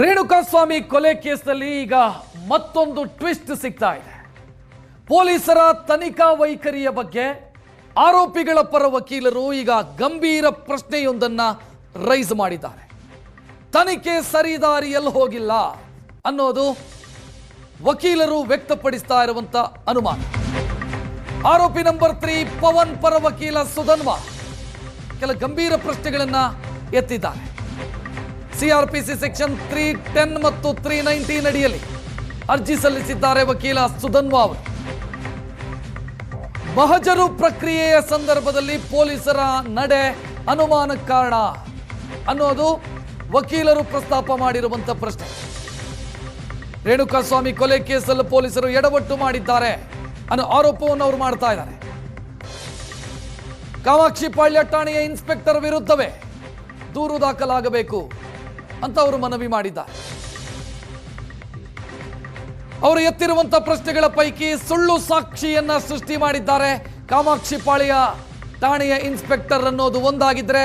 ರೇಣುಕಾಸ್ವಾಮಿ ಕೊಲೆ ಕೇಸ್ನಲ್ಲಿ ಈಗ ಮತ್ತೊಂದು ಟ್ವಿಸ್ಟ್ ಸಿಗ್ತಾ ಇದೆ. ಪೊಲೀಸರ ತನಿಖಾ ವೈಖರಿಯ ಬಗ್ಗೆ ಆರೋಪಿಗಳ ಪರ ವಕೀಲರು ಈಗ ಗಂಭೀರ ಪ್ರಶ್ನೆಯೊಂದನ್ನು ರೈಸ್ ಮಾಡಿದ್ದಾರೆ. ತನಿಖೆ ಸರಿದಾರಿಯಲ್ಲಿ ಹೋಗಿಲ್ಲ ಅನ್ನೋದು ವಕೀಲರು ವ್ಯಕ್ತಪಡಿಸ್ತಾ ಇರುವಂತ ಅನುಮಾನ. ಆರೋಪಿ ನಂಬರ್ 3 ಪವನ್ ಪರ ವಕೀಲ ಸುಧನ್ವಾರ್ ಕೆಲ ಗಂಭೀರ ಪ್ರಶ್ನೆಗಳನ್ನ ಎತ್ತಿದ್ದಾರೆ. ಸಿಆರ್ಪಿಸಿ ಸೆಕ್ಷನ್ 310 ಮತ್ತು 319 ಅಡಿಯಲ್ಲಿ ಅರ್ಜಿ ಸಲ್ಲಿಸಿದ್ದಾರೆ ವಕೀಲ ಸುಧನ್ವಾರ್. ಮಹಜರು ಪ್ರಕ್ರಿಯೆಯ ಸಂದರ್ಭದಲ್ಲಿ ಪೊಲೀಸರ ನಡೆ ಅನುಮಾನಕ್ಕೆ ಕಾರಣ ಅನ್ನೋದು ವಕೀಲರು ಪ್ರಸ್ತಾಪ ಮಾಡಿರುವಂತ ಪ್ರಶ್ನೆ. ರೇಣುಕಾಸ್ವಾಮಿ ಕೊಲೆ ಕೇಸಲ್ಲಿ ಪೊಲೀಸರು ಎಡವಟ್ಟು ಮಾಡಿದ್ದಾರೆ ಅನ್ನೋ ಆರೋಪವನ್ನು ಅವರು ಮಾಡ್ತಾ ಇದ್ದಾರೆ. ಕಾಮಾಕ್ಷಿ ಪಾಳ್ಯ ಠಾಣೆಯ ಇನ್ಸ್ಪೆಕ್ಟರ್ ವಿರುದ್ಧವೇ ದೂರು ದಾಖಲಾಗಬೇಕು ಅಂತ ಅವರು ಮನವಿ ಮಾಡಿದ್ದಾರೆ. ಅವರು ಎತ್ತಿರುವಂತಹ ಪ್ರಶ್ನೆಗಳ ಪೈಕಿ ಸುಳ್ಳು ಸಾಕ್ಷಿಯನ್ನ ಸೃಷ್ಟಿ ಮಾಡಿದ್ದಾರೆ ಕಾಮಾಕ್ಷಿ ಪಾಳ್ಯ ಠಾಣೆಯ ಇನ್ಸ್ಪೆಕ್ಟರ್ ಅನ್ನೋದು ಒಂದಾಗಿದ್ರೆ,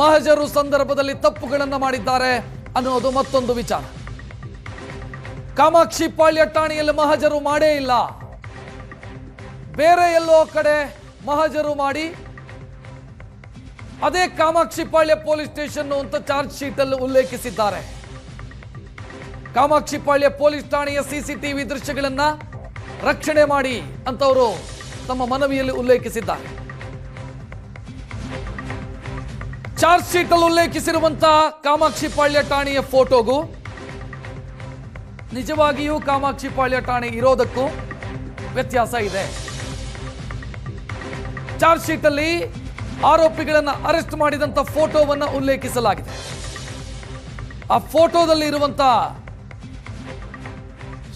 ಮಹಜರು ಸಂದರ್ಭದಲ್ಲಿ ತಪ್ಪುಗಳನ್ನು ಮಾಡಿದ್ದಾರೆ ಅನ್ನೋದು ಮತ್ತೊಂದು ವಿಚಾರ. ಕಾಮಾಕ್ಷಿ ಪಾಳ್ಯ ಠಾಣೆಯಲ್ಲಿ ಮಹಜರು ಮಾಡೇ ಇಲ್ಲ, ಬೇರೆ ಎಲ್ಲೋ ಕಡೆ ಮಹಜರು ಮಾಡಿ ಅದೇ ಕಾಮಾಕ್ಷಿ ಪಾಳ್ಯ ಪೊಲೀಸ್ ಸ್ಟೇಷನ್ ಅಂತ ಚಾರ್ಜ್ ಶೀಟ್ ಅಲ್ಲಿ ಉಲ್ಲೇಖಿಸಿದ್ದಾರೆ. ಕಾಮಾಕ್ಷಿ ಪಾಳ್ಯ ಪೊಲೀಸ್ ಠಾಣೆಯ ಸಿಸಿಟಿವಿ ದೃಶ್ಯಗಳನ್ನ ರಕ್ಷಣೆ ಮಾಡಿ ಅಂತ ಅವರು ತಮ್ಮ ಮನವಿಯಲ್ಲಿ ಉಲ್ಲೇಖಿಸಿದ್ದಾರೆ. ಚಾರ್ಜ್ ಶೀಟ್ ಅಲ್ಲಿ ಉಲ್ಲೇಖಿಸಿರುವಂತಹ ಕಾಮಾಕ್ಷಿ ಪಾಳ್ಯ ಠಾಣೆಯ ಫೋಟೋಗೂ ನಿಜವಾಗಿಯೂ ಕಾಮಾಕ್ಷಿ ಪಾಳ್ಯ ಠಾಣೆ ಇರೋದಕ್ಕೂ ವ್ಯತ್ಯಾಸ ಇದೆ. ಚಾರ್ಜ್ ಶೀಟ್ ಅಲ್ಲಿ ಆರೋಪಿಗಳನ್ನ ಅರೆಸ್ಟ್ ಮಾಡಿದಂತ ಫೋಟೋವನ್ನ ಉಲ್ಲೇಖಿಸಲಾಗಿದೆ. ಆ ಫೋಟೋದಲ್ಲಿ ಇರುವಂತಹ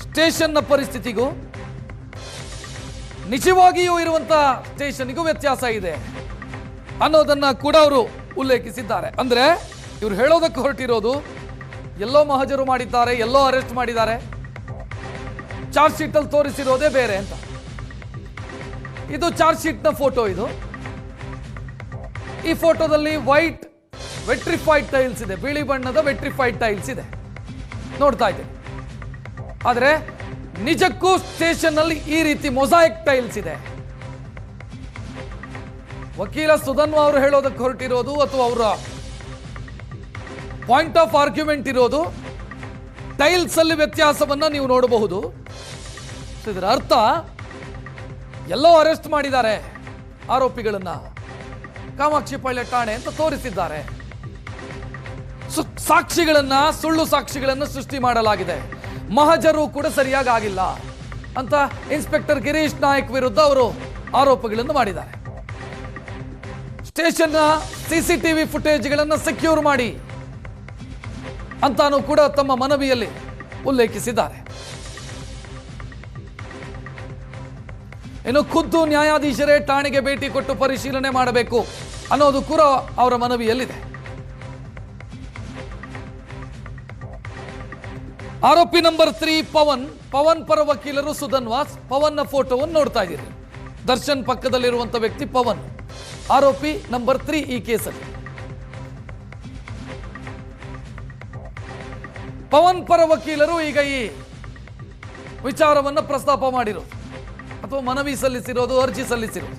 ಸ್ಟೇಷನ್ನ ಪರಿಸ್ಥಿತಿಗೂ ನಿಜವಾಗಿಯೂ ಇರುವಂತಹ ಸ್ಟೇಷನ್ಗೂ ವ್ಯತ್ಯಾಸ ಇದೆ ಅನ್ನೋದನ್ನ ಕೂಡ ಅವರು ಉಲ್ಲೇಖಿಸಿದ್ದಾರೆ. ಅಂದ್ರೆ ಇವರು ಹೇಳೋದಕ್ಕೆ ಹೊರಟಿರೋದು ಎಲ್ಲೋ ಮಹಜರು ಮಾಡಿದ್ದಾರೆ, ಎಲ್ಲೋ ಅರೆಸ್ಟ್ ಮಾಡಿದ್ದಾರೆ, ಚಾರ್ಜ್ ಶೀಟ್ ಅಲ್ಲಿ ತೋರಿಸಿರೋದೇ ಬೇರೆ ಅಂತ. ಇದು ಚಾರ್ಜ್ ಶೀಟ್ ನ ಫೋಟೋ. ಇದು ಈ ಫೋಟೋದಲ್ಲಿ ವೈಟ್ ವೆಟ್ರಿಫೈಡ್ ಟೈಲ್ಸ್ ಇದೆ, ಬಿಳಿ ಬಣ್ಣದ ವೆಟ್ರಿಫೈಡ್ ಟೈಲ್ಸ್ ಇದೆ ನೋಡ್ತಾ ಇದ್ದೇನೆ. ಆದರೆ ನಿಜಕ್ಕೂ ಸ್ಟೇಷನ್ ಅಲ್ಲಿ ಈ ರೀತಿ ಮೊಸಾಯಿಕ್ ಟೈಲ್ಸ್ ಇದೆ. ವಕೀಲ ಸುಧನ್ವಾ ಅವರು ಹೇಳೋದಕ್ಕೆ ಹೊರಟಿರೋದು ಅಥವಾ ಅವರ ಪಾಯಿಂಟ್ ಆಫ್ ಆರ್ಗ್ಯುಮೆಂಟ್ ಇರೋದು ಟೈಲ್ಸ್ ಅಲ್ಲಿ ವ್ಯತ್ಯಾಸವನ್ನ ನೀವು ನೋಡಬಹುದು. ಇದರ ಅರ್ಥ ಎಲ್ಲೋ ಅರೆಸ್ಟ್ ಮಾಡಿದ್ದಾರೆ ಆರೋಪಿಗಳನ್ನ, ಕಾಮಾಕ್ಷಿ ಪಾಳ್ಯ ಠಾಣೆ ಅಂತ ತೋರಿಸಿದ್ದಾರೆ. ಸಾಕ್ಷಿಗಳನ್ನ ಸುಳ್ಳು ಸಾಕ್ಷಿಗಳನ್ನ ಸೃಷ್ಟಿ ಮಾಡಲಾಗಿದೆ, ಮಹಜರು ಕೂಡ ಸರಿಯಾಗಿ ಆಗಿಲ್ಲ ಅಂತ ಇನ್ಸ್ಪೆಕ್ಟರ್ ಗಿರೀಶ್ ನಾಯಕ್ ವಿರುದ್ಧ ಅವರು ಆರೋಪಗಳನ್ನು ಮಾಡಿದ್ದಾರೆ. ಸ್ಟೇಷನ್ ಸಿಸಿಟಿವಿ ಫುಟೇಜ್ಗಳನ್ನು ಸೆಕ್ಯೂರ್ ಮಾಡಿ ಅಂತಾನೂ ಕೂಡ ತಮ್ಮ ಮನವಿಯಲ್ಲಿ ಉಲ್ಲೇಖಿಸಿದ್ದಾರೆ. ಇನ್ನು ಖುದ್ದು ನ್ಯಾಯಾಧೀಶರೇ ಠಾಣೆಗೆ ಭೇಟಿ ಕೊಟ್ಟು ಪರಿಶೀಲನೆ ಮಾಡಬೇಕು ಅನ್ನೋದು ಕೂಡ ಅವರ ಮನವಿಯಲ್ಲಿದೆ. ಆರೋಪಿ ನಂಬರ್ 3 ಪವನ್ ಪರ ವಕೀಲರು ಸುಧನ್ವಾಸ್. ಪವನ್ನ ಫೋಟೋವನ್ನು ನೋಡ್ತಾ ಇದ್ದೀರಿ. ದರ್ಶನ್ ಪಕ್ಕದಲ್ಲಿರುವಂತ ವ್ಯಕ್ತಿ ಪವನ್, ಆರೋಪಿ ನಂಬರ್ 3 ಈ ಕೇಸಲ್ಲಿ. ಪವನ್ ಪರ ವಕೀಲರು ಈಗ ಈ ವಿಚಾರವನ್ನು ಪ್ರಸ್ತಾಪ ಮಾಡಿರೋದು ಅಥವಾ ಮನವಿ ಸಲ್ಲಿಸಿರೋದು, ಅರ್ಜಿ ಸಲ್ಲಿಸಿರೋದು.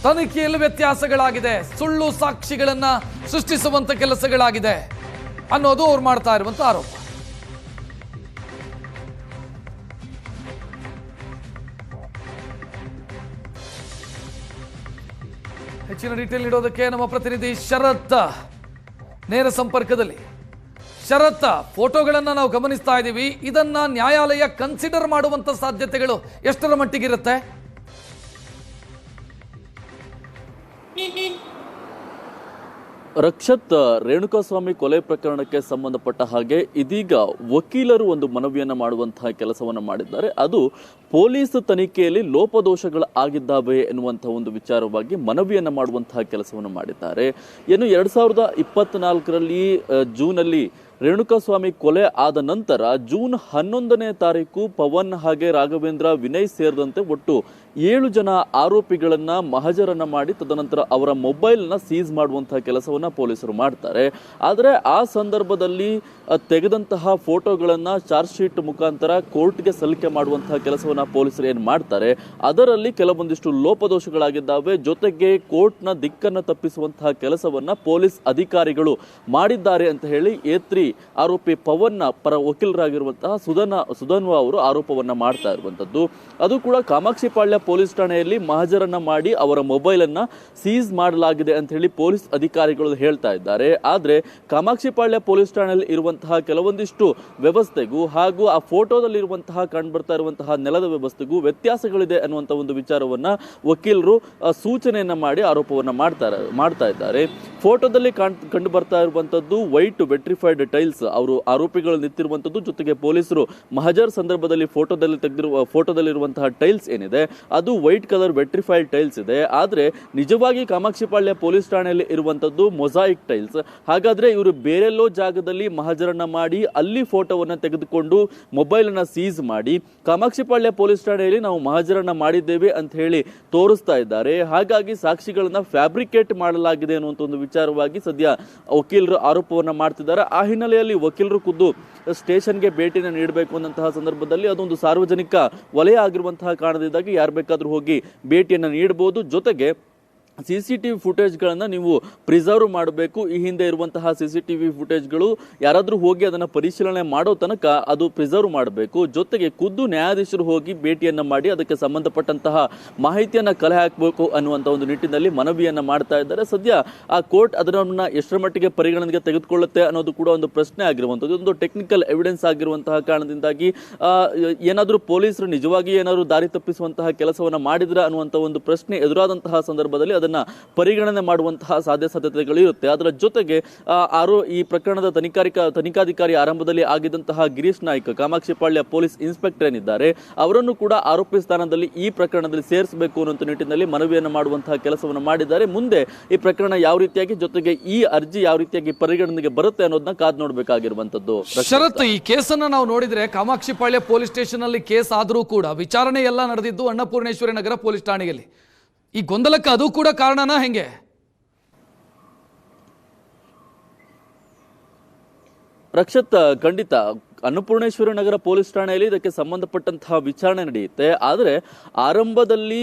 ತನಿಖೆಯಲ್ಲಿ ವ್ಯತ್ಯಾಸಗಳಾಗಿದೆ, ಸುಳ್ಳು ಸಾಕ್ಷಿಗಳನ್ನ ಸೃಷ್ಟಿಸುವಂತ ಕೆಲಸಗಳಾಗಿದೆ ಅನ್ನೋದು ಅವ್ರು ಮಾಡ್ತಾ ಇರುವಂತ ಆರೋಪ. ಹೆಚ್ಚಿನ ಡೀಟೇಲ್ ನೀಡೋದಕ್ಕೆ ನಮ್ಮ ಪ್ರತಿನಿಧಿ ಶರತ್ ನೇರ ಸಂಪರ್ಕದಲ್ಲಿ. ಶರತ್, ಫೋಟೋಗಳನ್ನ ನಾವು ಗಮನಿಸ್ತಾ ಇದ್ದೀವಿ. ಇದನ್ನ ನ್ಯಾಯಾಲಯ ಕನ್ಸಿಡರ್ ಮಾಡುವಂತ ಸಾಧ್ಯತೆಗಳು ಎಷ್ಟರ ಮಟ್ಟಿಗಿರುತ್ತೆ? ರಕ್ಷತ್, ರೇಣುಕಾಸ್ವಾಮಿ ಕೊಲೆ ಪ್ರಕರಣಕ್ಕೆ ಸಂಬಂಧಪಟ್ಟ ಹಾಗೆ ಇದೀಗ ವಕೀಲರು ಒಂದು ಮನವಿಯನ್ನು ಮಾಡುವಂತಹ ಕೆಲಸವನ್ನು ಮಾಡಿದ್ದಾರೆ. ಅದು ಪೊಲೀಸ್ ತನಿಖೆಯಲ್ಲಿ ಲೋಪದೋಷಗಳು ಆಗಿದ್ದಾವೆ ಎನ್ನುವಂತಹ ಒಂದು ವಿಚಾರವಾಗಿ ಮನವಿಯನ್ನು ಮಾಡುವಂತಹ ಕೆಲಸವನ್ನು ಮಾಡಿದ್ದಾರೆ. ಏನು 2024ರಲ್ಲಿ ಜೂನಲ್ಲಿ ರೇಣುಕಾಸ್ವಾಮಿ ಕೊಲೆ ಆದ ನಂತರ ಜೂನ್ 11ನೇ ತಾರೀಕು ಪವನ್ ಹಾಗೆ ರಾಘವೇಂದ್ರ, ವಿನಯ್ ಸೇರಿದಂತೆ ಒಟ್ಟು 7 ಜನ ಆರೋಪಿಗಳನ್ನ ಮಹಜರನ್ನ ಮಾಡಿ ತದನಂತರ ಅವರ ಮೊಬೈಲ್ನ ಸೀಸ್ ಮಾಡುವಂತಹ ಕೆಲಸವನ್ನ ಪೊಲೀಸರು ಮಾಡ್ತಾರೆ. ಆದರೆ ಆ ಸಂದರ್ಭದಲ್ಲಿ ತೆಗೆದಂತಹ ಫೋಟೋಗಳನ್ನ ಚಾರ್ಜ್ ಶೀಟ್ ಮುಖಾಂತರ ಕೋರ್ಟ್ಗೆ ಸಲ್ಲಿಕೆ ಮಾಡುವಂತಹ ಕೆಲಸವನ್ನ ಪೊಲೀಸರು ಏನ್ ಮಾಡ್ತಾರೆ, ಅದರಲ್ಲಿ ಕೆಲವೊಂದಿಷ್ಟು ಲೋಪದೋಷಗಳಾಗಿದ್ದಾವೆ. ಜೊತೆಗೆ ಕೋರ್ಟ್ನ ದಿಕ್ಕನ್ನು ತಪ್ಪಿಸುವಂತಹ ಕೆಲಸವನ್ನ ಪೊಲೀಸ್ ಅಧಿಕಾರಿಗಳು ಮಾಡಿದ್ದಾರೆ ಅಂತ ಹೇಳಿ ಏತ್ರಿ ಆರೋಪಿ ಪವನ್ನ ಪರ ವಕೀಲರಾಗಿರುವಂತಹ ಸುಧನ್ವಾ ಅವರು ಆರೋಪವನ್ನ ಮಾಡ್ತಾ ಇರುವಂತದ್ದು. ಅದು ಕೂಡ ಕಾಮಾಕ್ಷಿಪಾಳ್ಯ ಪೊಲೀಸ್ ಠಾಣೆಯಲ್ಲಿ ಮಹಜರನ್ನ ಮಾಡಿ ಅವರ ಮೊಬೈಲ್ ಅನ್ನ ಸೀಸ್ ಮಾಡಲಾಗಿದೆ ಅಂತ ಹೇಳಿ ಪೊಲೀಸ್ ಅಧಿಕಾರಿಗಳು ಹೇಳ್ತಾ ಇದ್ದಾರೆ. ಆದ್ರೆ ಕಾಮಾಕ್ಷಿಪಾಳ್ಯ ಪೊಲೀಸ್ ಠಾಣೆಯಲ್ಲಿ ಇರುವಂತಹ ಕೆಲವೊಂದಿಷ್ಟು ವ್ಯವಸ್ಥೆಗೂ ಹಾಗೂ ಆ ಫೋಟೋದಲ್ಲಿರುವಂತಹ ಕಂಡುಬರ್ತಾ ಇರುವಂತಹ ನೆಲದ ವ್ಯವಸ್ಥೆಗೂ ವ್ಯತ್ಯಾಸಗಳಿದೆ ಅನ್ನುವಂಥ ಒಂದು ವಿಚಾರವನ್ನ ವಕೀಲರು ಸೂಚನೆಯನ್ನ ಮಾಡಿ ಆರೋಪವನ್ನ ಮಾಡ್ತಾ ಇದ್ದಾರೆ. ಫೋಟೋದಲ್ಲಿ ಕಂಡು ಬರ್ತಾ ಇರುವಂತದ್ದು ವೈಟ್ ವೆಟ್ರಿಫೈಡ್ ಟೈಲ್ಸ್, ಅವರು ಆರೋಪಿಗಳು ನಿಂತಿರುವಂತದ್ದು. ಜೊತೆಗೆ ಪೊಲೀಸರು ಮಹಜರ್ ಸಂದರ್ಭದಲ್ಲಿ ಫೋಟೋದಲ್ಲಿರುವಂತಹ ಟೈಲ್ಸ್ ಏನಿದೆ ಅದು ವೈಟ್ ಕಲರ್ ವೆಟ್ರಿಫೈಡ್ ಟೈಲ್ಸ್ ಇದೆ. ಆದ್ರೆ ನಿಜವಾಗಿ ಕಾಮಾಕ್ಷಿಪಾಳ್ಯ ಪೊಲೀಸ್ ಠಾಣೆಯಲ್ಲಿ ಇರುವಂತದ್ದು ಮೊಸಾಯಿಕ್ ಟೈಲ್ಸ್. ಹಾಗಾದ್ರೆ ಇವರು ಬೇರೆಲ್ಲೋ ಜಾಗದಲ್ಲಿ ಮಹಜರನ್ನ ಮಾಡಿ ಅಲ್ಲಿ ಫೋಟೋವನ್ನ ತೆಗೆದುಕೊಂಡು ಮೊಬೈಲ್ ಅನ್ನ ಸೀಸ್ ಮಾಡಿ ಕಾಮಾಕ್ಷಿಪಾಳ್ಯ ಪೊಲೀಸ್ ಠಾಣೆಯಲ್ಲಿ ನಾವು ಮಹಜರನ್ನ ಮಾಡಿದ್ದೇವೆ ಅಂತ ಹೇಳಿ ತೋರಿಸ್ತಾ ಇದ್ದಾರೆ. ಹಾಗಾಗಿ ಸಾಕ್ಷಿಗಳನ್ನ ಫ್ಯಾಬ್ರಿಕೇಟ್ ಮಾಡಲಾಗಿದೆ ಅನ್ನುವಂಥ ಒಂದು ವಿಚಾರವಾಗಿ ಸದ್ಯ ವಕೀಲರು ಆರೋಪವನ್ನ ಮಾಡ್ತಿದ್ದಾರೆ. ಆ ಹಿನ್ನೆಲೆಯಲ್ಲಿ ವಕೀಲರು ಖುದ್ದು ಸ್ಟೇಷನ್ಗೆ ಭೇಟಿನ ನೀಡಬೇಕು ಅನ್ನಂತಹ ಸಂದರ್ಭದಲ್ಲಿ ಅದೊಂದು ಸಾರ್ವಜನಿಕ ವಲಯ ಆಗಿರುವಂತಹ ಕಾರಣದಿಂದಾಗಿ ಯಾರು ಬೇಕಾದ್ರೂ ಹೋಗಿ ಭೇಟಿಯನ್ನು ನೀಡಬಹುದು. ಜೊತೆಗೆ CCTV ಫುಟೇಜ್ಗಳನ್ನು ನೀವು ಪ್ರಿಸರ್ವ್ ಮಾಡಬೇಕು. ಈ ಹಿಂದೆ ಇರುವಂತಹ CCTV ಫುಟೇಜ್ಗಳು ಯಾರಾದರೂ ಹೋಗಿ ಅದನ್ನು ಪರಿಶೀಲನೆ ಮಾಡೋ ತನಕ ಅದು ಪ್ರಿಸರ್ವ್ ಮಾಡಬೇಕು. ಜೊತೆಗೆ ಖುದ್ದು ನ್ಯಾಯಾಧೀಶರು ಹೋಗಿ ಭೇಟಿಯನ್ನು ಮಾಡಿ ಅದಕ್ಕೆ ಸಂಬಂಧಪಟ್ಟಂತಹ ಮಾಹಿತಿಯನ್ನು ಕಲೆ ಹಾಕಬೇಕು ಅನ್ನುವಂಥ ಒಂದು ನಿಟ್ಟಿನಲ್ಲಿ ಮನವಿಯನ್ನು ಮಾಡ್ತಾ ಇದ್ದಾರೆ. ಸದ್ಯ ಆ ಕೋರ್ಟ್ ಅದನ್ನು ಎಷ್ಟರ ಮಟ್ಟಿಗೆ ಪರಿಗಣನೆಗೆ ತೆಗೆದುಕೊಳ್ಳುತ್ತೆ ಅನ್ನೋದು ಕೂಡ ಒಂದು ಪ್ರಶ್ನೆ ಆಗಿರುವಂಥದ್ದು. ಒಂದು ಟೆಕ್ನಿಕಲ್ ಎವಿಡೆನ್ಸ್ ಆಗಿರುವಂತಹ ಕಾರಣದಿಂದಾಗಿ ಏನಾದರೂ ಪೊಲೀಸರು ನಿಜವಾಗಿ ಏನಾದರೂ ದಾರಿ ತಪ್ಪಿಸುವಂತಹ ಕೆಲಸವನ್ನು ಮಾಡಿದ್ರ ಅನ್ನುವಂಥ ಒಂದು ಪ್ರಶ್ನೆ ಎದುರಾದಂತಹ ಸಂದರ್ಭದಲ್ಲಿ ಅದನ್ನ ಪರಿಗಣನೆ ಮಾಡುವಂತಹ ಸಾಧ್ಯತೆಗಳು ಇರುತ್ತೆ. ಅದರ ಜೊತೆಗೆ ಈ ಪ್ರಕರಣದ ತನಿಖಾಧಿಕಾರಿ ಆರಂಭದಲ್ಲಿ ಆಗಿದ್ದಂತಹ ಗಿರೀಶ್ ನಾಯ್ಕ್, ಕಾಮಾಕ್ಷಿಪಾಳ್ಯ ಪೊಲೀಸ್ ಇನ್ಸ್ಪೆಕ್ಟರ್ ಏನಿದ್ದಾರೆ, ಅವರನ್ನು ಕೂಡ ಆರೋಪಿ ಸ್ಥಾನದಲ್ಲಿ ಈ ಪ್ರಕರಣದಲ್ಲಿ ಸೇರಿಸಬೇಕು ಅನ್ನೋ ನಿಟ್ಟಿನಲ್ಲಿ ಮನವಿಯನ್ನು ಮಾಡುವಂತಹ ಕೆಲಸವನ್ನು ಮಾಡಿದ್ದಾರೆ. ಮುಂದೆ ಈ ಪ್ರಕರಣ ಯಾವ ರೀತಿಯಾಗಿ, ಜೊತೆಗೆ ಈ ಅರ್ಜಿ ಯಾವ ರೀತಿಯಾಗಿ ಪರಿಗಣನೆಗೆ ಬರುತ್ತೆ ಅನ್ನೋದನ್ನ ಕಾದ್ ನೋಡಬೇಕಾಗಿರುವಂತದ್ದು. ಶರತ್, ಈ ಕೇಸನ್ನ ನಾವು ನೋಡಿದ್ರೆ ಕಾಮಾಕ್ಷಿಪಾಳ್ಯ ಪೊಲೀಸ್ ಸ್ಟೇಷನ್ ಅಲ್ಲಿ ಕೇಸ್ ಆದರೂ ಕೂಡ ವಿಚಾರಣೆ ಎಲ್ಲ ನಡೆದಿದ್ದು ಅನ್ನಪೂರ್ಣೇಶ್ವರಿ ನಗರ ಪೊಲೀಸ್ ಠಾಣೆಯಲ್ಲಿ. ಈ ಗೊಂದಲಕ್ಕೆ ಅದು ಕೂಡ ಕಾರಣನಾ ಹೆಂಗೆ? ರಕ್ಷತ್, ಖಂಡಿತ ಅನ್ನಪೂರ್ಣೇಶ್ವರಿ ನಗರ ಪೊಲೀಸ್ ಠಾಣೆಯಲ್ಲಿ ಇದಕ್ಕೆ ಸಂಬಂಧಪಟ್ಟಂತಹ ವಿಚಾರಣೆ ನಡೆಯುತ್ತೆ. ಆದರೆ ಆರಂಭದಲ್ಲಿ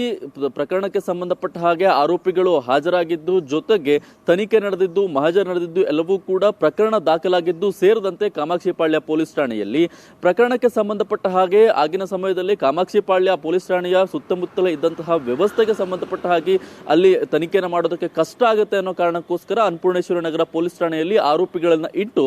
ಪ್ರಕರಣಕ್ಕೆ ಸಂಬಂಧಪಟ್ಟ ಹಾಗೆ ಆರೋಪಿಗಳು ಹಾಜರಾಗಿದ್ದು, ಜೊತೆಗೆ ತನಿಖೆ ನಡೆದಿದ್ದು, ಮಹಜರ್ ನಡೆದಿದ್ದು ಎಲ್ಲವೂ ಕೂಡ ಪ್ರಕರಣ ದಾಖಲಾಗಿದ್ದು ಸೇರಿದಂತೆ ಕಾಮಾಕ್ಷಿಪಾಳ್ಯ ಪೊಲೀಸ್ ಠಾಣೆಯಲ್ಲಿ ಪ್ರಕರಣಕ್ಕೆ ಸಂಬಂಧಪಟ್ಟ ಹಾಗೆ ಆಗಿನ ಸಮಯದಲ್ಲಿ ಕಾಮಾಕ್ಷಿಪಾಳ್ಯ ಪೊಲೀಸ್ ಠಾಣೆಯ ಸುತ್ತಮುತ್ತಲೇ ಇದ್ದಂತಹ ವ್ಯವಸ್ಥೆಗೆ ಸಂಬಂಧಪಟ್ಟ ಹಾಗೆ ಅಲ್ಲಿ ತನಿಖೆಯನ್ನು ಮಾಡೋದಕ್ಕೆ ಕಷ್ಟ ಆಗುತ್ತೆ ಅನ್ನೋ ಕಾರಣಕ್ಕೋಸ್ಕರ ಅನ್ನಪೂರ್ಣೇಶ್ವರಿ ನಗರ ಪೊಲೀಸ್ ಠಾಣೆಯಲ್ಲಿ ಆರೋಪಿಗಳನ್ನ ಇಟ್ಟು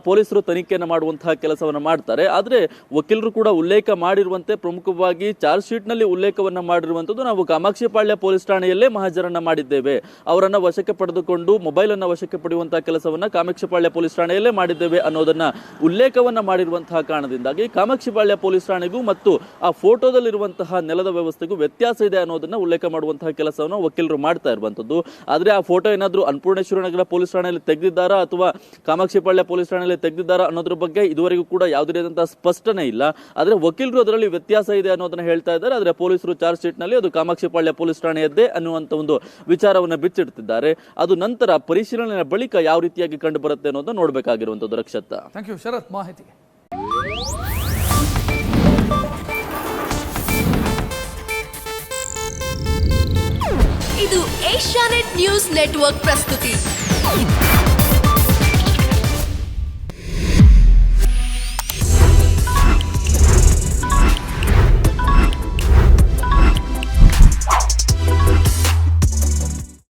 ಪೊಲೀಸರು ತನಿಖೆಯನ್ನು ಮಾಡುವಂತಹ ಕೆಲಸವನ್ನು ಮಾಡ್ತಾರೆ. ಆದ್ರೆ ವಕೀಲರು ಕೂಡ ಉಲ್ಲೇಖ ಮಾಡಿರುವಂತೆ ಪ್ರಮುಖವಾಗಿ ಚಾರ್ಜ್ ಶೀಟ್ ನಲ್ಲಿ ಉಲ್ಲೇಖವನ್ನ ಮಾಡಿರುವಂತದ್ದು, ನಾವು ಕಾಮಾಕ್ಷಿಪಾಳ್ಯ ಪೊಲೀಸ್ ಠಾಣೆಯಲ್ಲೇ ಮಹಜರನ್ನ ಮಾಡಿದ್ದೇವೆ, ಅವರನ್ನ ವಶಕ್ಕೆ ಪಡೆದುಕೊಂಡು ಮೊಬೈಲ್ ಅನ್ನ ವಶಕ್ಕೆ ಪಡೆಯುವಂತಹ ಕೆಲಸವನ್ನ ಕಾಮಾಕ್ಷಿಪಾಳ್ಯ ಪೊಲೀಸ್ ಠಾಣೆಯಲ್ಲೇ ಮಾಡಿದ್ದೇವೆ ಅನ್ನೋದನ್ನ ಉಲ್ಲೇಖವನ್ನ ಮಾಡಿರುವಂತಹ ಕಾರಣದಿಂದಾಗಿ ಕಾಮಾಕ್ಷಿಪಾಳ್ಯ ಪೊಲೀಸ್ ಠಾಣೆಗೂ ಮತ್ತು ಆ ಫೋಟೋದಲ್ಲಿರುವಂತಹ ನೆಲದ ವ್ಯವಸ್ಥೆಗೂ ವ್ಯತ್ಯಾಸ ಇದೆ ಅನ್ನೋದನ್ನ ಉಲ್ಲೇಖ ಮಾಡುವಂತಹ ಕೆಲಸವನ್ನು ವಕೀಲರು ಮಾಡ್ತಾ ಇರುವಂತದ್ದು. ಆದ್ರೆ ಆ ಫೋಟೋ ಏನಾದ್ರೂ ಅನ್ನಪೂರ್ಣೇಶ್ವರಿ ನಗರ ಪೊಲೀಸ್ ಠಾಣೆಯಲ್ಲಿ ತೆಗೆದಿದ್ದಾರಾ ಅಥವಾ ಕಾಮಾಕ್ಷಿಪಾಳ್ಯ ಪೊಲೀಸ್ ಠಾಣೆಯಲ್ಲಿ ತೆಗೆದಿದ್ದಾರಾ ಅನ್ನೋದ್ರ ಬಗ್ಗೆ ಇದುವರೆಗೂ ಕೂಡ ಯಾವುದೇ ರೀತಿಯಾದಂತಹ ಸ್ಪಷ್ಟನೆ ಇಲ್ಲ. ಆದ್ರೆ ವಕೀಲರು ಅದರಲ್ಲಿ ವ್ಯತ್ಯಾಸ ಇದೆ ಅನ್ನೋದನ್ನ ಹೇಳ್ತಾ ಇದ್ದಾರೆ. ಆದ್ರೆ ಪೊಲೀಸರು ಚಾರ್ಜ್ ಶೀಟ್ ನಲ್ಲಿ ಅದು ಕಾಮಾಕ್ಷಿಪಾಳ್ಯ ಪೊಲೀಸ್ ಠಾಣೆಯದ್ದೇ ಅನ್ನುವಂತ ಒಂದು ವಿಚಾರವನ್ನ ಬಿಚ್ಚಿಡ್ತಿದ್ದಾರೆ. ಅದು ನಂತರ ಪರಿಶೀಲನೆ ಬಳಿಕ ಯಾವ ರೀತಿಯಾಗಿ ಕಂಡು ಬರುತ್ತೆ ಅನ್ನೋದನ್ನ ನೋಡಬೇಕಾಗಿರುವಂತದ್ದು. ರಕ್ಷತ್, ಥ್ಯಾಂಕ್ ಯು ಶರತ್ ಮಾಹಿತಿಗೆ. ಇದು ಏಷ್ಯಾನೆಟ್ ನ್ಯೂಸ್ ನೆಟ್ವರ್ಕ್ ಪ್ರಸ್ತುತಿ.